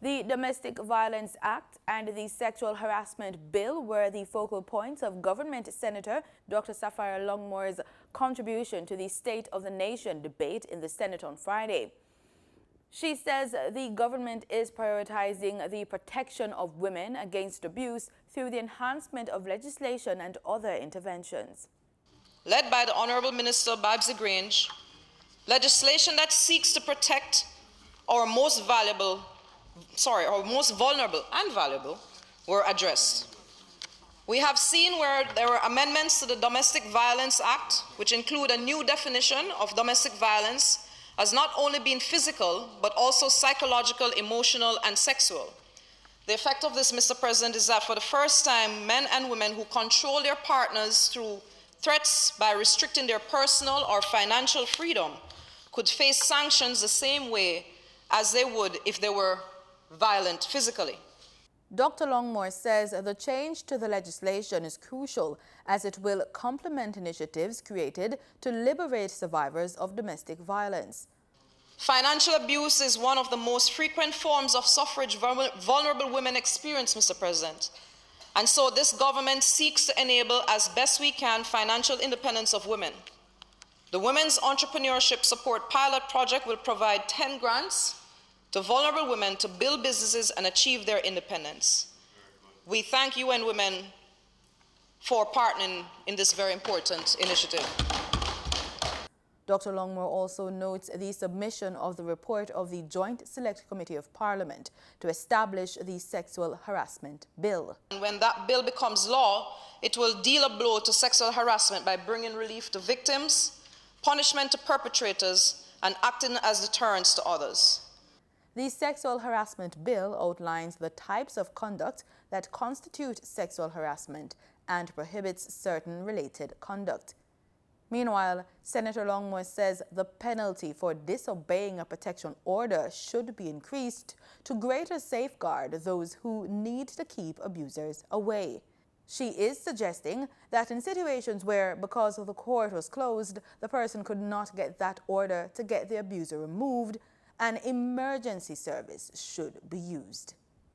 The Domestic Violence Act and the Sexual Harassment Bill were the focal points of Government Senator Dr. Saphire Longmore's contribution to the State of the Nation debate in the Senate on Friday. She says the government is prioritizing the protection of women against abuse through the enhancement of legislation and other interventions. Led by the Honorable Minister Babsy Grange, legislation that seeks to protect our most vulnerable and valuable were addressed. We have seen where there were amendments to the Domestic Violence Act, which include a new definition of domestic violence as not only being physical, but also psychological, emotional, and sexual. The effect of this, Mr. President, is that for the first time, men and women who control their partners through threats by restricting their personal or financial freedom could face sanctions the same way as they would if they were violent physically. Dr. Longmore says the change to the legislation is crucial as it will complement initiatives created to liberate survivors of domestic violence. Financial abuse is one of the most frequent forms of suffrage vulnerable women experience, Mr. President. And so this government seeks to enable as best we can financial independence of women. The Women's Entrepreneurship Support Pilot Project will provide 10 grants to vulnerable women to build businesses and achieve their independence. We thank UN Women for partnering in this very important initiative. Dr. Longmore also notes the submission of the report of the Joint Select Committee of Parliament to establish the Sexual Harassment Bill. And when that bill becomes law, it will deal a blow to sexual harassment by bringing relief to victims, punishment to perpetrators, and acting as deterrents to others. The Sexual Harassment Bill outlines the types of conduct that constitute sexual harassment and prohibits certain related conduct. Meanwhile, Senator Longmore says the penalty for disobeying a protection order should be increased to greater safeguard those who need to keep abusers away. She is suggesting that in situations where, because the court was closed, the person could not get that order to get the abuser removed, an emergency service should be used.